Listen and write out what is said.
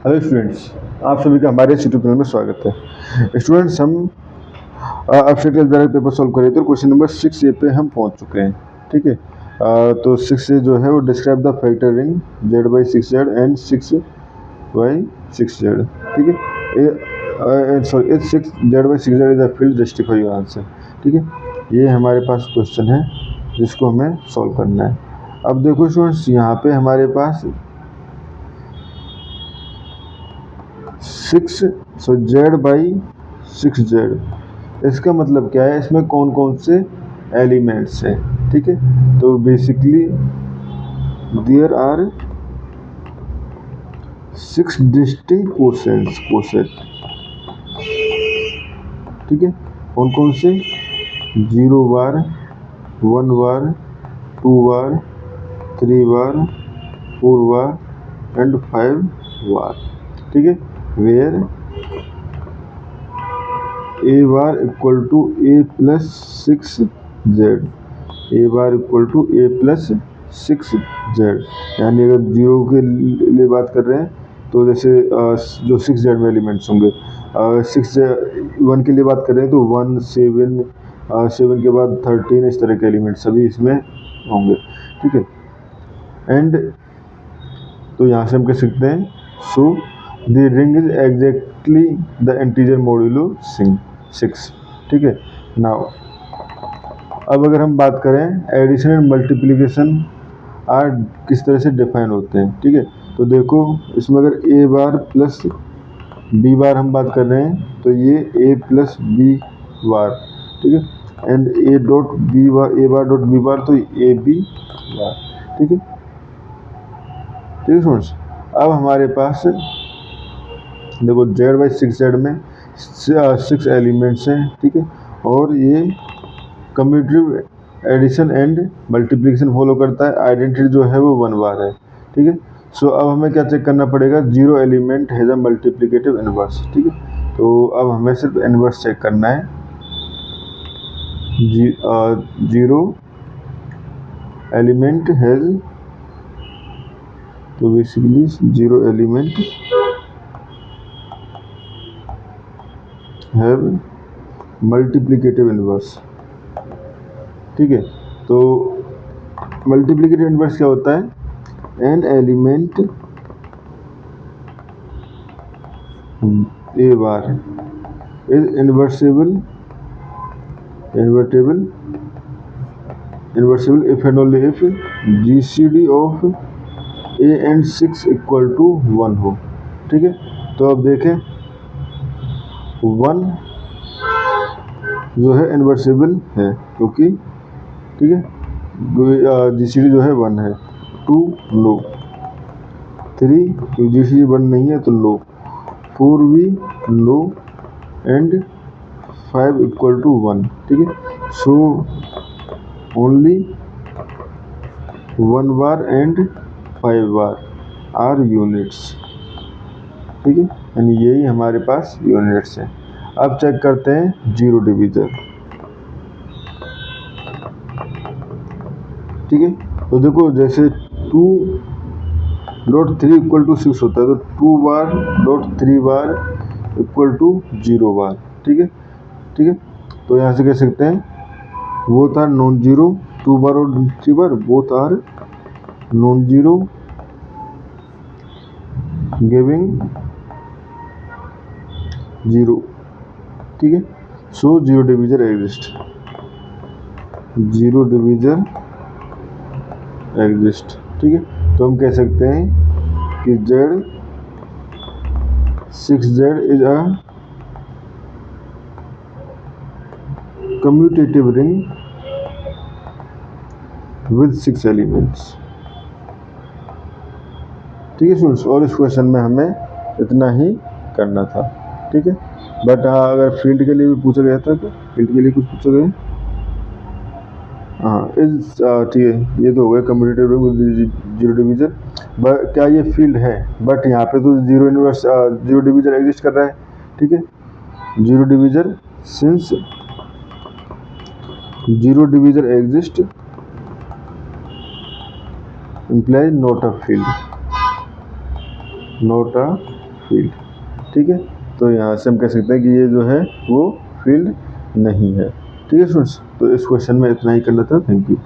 Hello students, आप सभी का हमारे यूट्यूब चैनल में स्वागत है। स्टूडेंट्स, हम अब से पेपर सॉल्व कर रहे थे और क्वेश्चन नंबर 6A पे हम पहुंच चुके हैं। ठीक है, तो 6A जो है वो describe the factoring Z/6Z and 6Y/6Z। ठीक है, sorry, 6Z/6Z is a field, justify your answer. ठीक है, ये हमारे पास क्वेश्चन है जिसको हमें सॉल्व करना है। अब देखो स्टूडेंट्स, यहाँ पे हमारे पास 6Z/6Z, इसका मतलब क्या है, इसमें कौन कौन से एलिमेंट्स हैं। ठीक है, तो basically there are 6 distinct coset. ठीक है, कौन कौन से? 0 बार, 1 बार, 2 बार, 3 बार, 4 बार एंड 5 बार। ठीक है, where A bar equal to A plus 6Z, A bar equal to A plus 6Z। यानी अगर 0 के लिए बात कर रहे हैं तो जैसे जो 6Z में एलिमेंट्स होंगे, 1 के लिए बात कर रहे हैं तो 1, 7, 7 के बाद 13, इस तरह के एलिमेंट्स सभी इसमें होंगे। ठीक है, एंड तो यहाँ से हम कह सकते हैं so the ring is exactly the integer modulo 6। ठीक है, नाउ अब अगर हम बात करें एडिशन एंड मल्टीप्लिकेशन आर किस तरह से डिफाइन होते हैं। ठीक है, तो देखो इसमें अगर A बार प्लस B बार हम बात कर रहे हैं तो ये A प्लस B बार। ठीक है, and A dot B bar, A bar dot B बार, तो A B बार। ठीक है, ठीक है स्टूडेंट्स। अब हमारे पास देखो Z/6Z में 6 एलिमेंट्स हैं। ठीक है, और ये commutative addition and multiplication follow करता है। आइडेंटिटी जो है वो 1 बार है। ठीक है, सो अब हमें क्या चेक करना पड़ेगा? 0 element has a multiplicative inverse. ठीक है, तो अब हमें सिर्फ इनवर्स चेक करना है। 0 एलिमेंट हैज, तो basically 0 element have multiplicative inverse. ठीक है, तो मल्टीप्लिकेटिव इनवर्स क्या होता है? An element A bar is invertible if and only if GCD of A and 6 equal to 1 हो। ठीक है, तो अब देखें 1 जो है इनवर्सिबल है क्योंकि, ठीक है, GCD जो है 1 है। 2 लो, 3 GCD 1 नहीं है तो लो, 4 भी लो एंड 5 इक्वल टू 1। ठीक है, so only 1 bar and 5 bar are units. ठीक है, यानी यही हमारे पास यूनिट्स हैं। अब चेक करते हैं 0 डिवीजर। ठीक है, तो देखो जैसे 2 डॉट 3 इक्वल टू 6 होता है तो 2 bar dot 3 bar equal to 0 bar. ठीक है, ठीक है, तो यहाँ से कह सकते हैं both are non zero, 2 bar और 3 bar both are non zero giving 0। ठीक है, so 0 divisor exist, 0 divisor exist. ठीक है, तो हम कह सकते हैं कि Z/6Z is a commutative ring with 6 elements. ठीक है स्टूडेंट्स, और इस क्वेश्चन में हमें इतना ही करना था। ठीक है, बट हाँ, अगर फील्ड के लिए भी पूछा गया था तो फील्ड के लिए कुछ पूछा गया, हाँ इस, ठीक है, ये तो हो गया commutative ring with 0 divisor. But क्या ये फील्ड है? बट यहाँ पे तो 0 डिवीजर एग्जिस्ट कर रहा है। ठीक है, 0 divisor, since 0 divisor exist implies not a field, not a field. ठीक है, तो यहाँ से हम कह सकते हैं कि ये जो है वो फील्ड नहीं है। ठीक है स्टूडेंट्स, तो इस क्वेश्चन में इतना ही करना था। Thank you.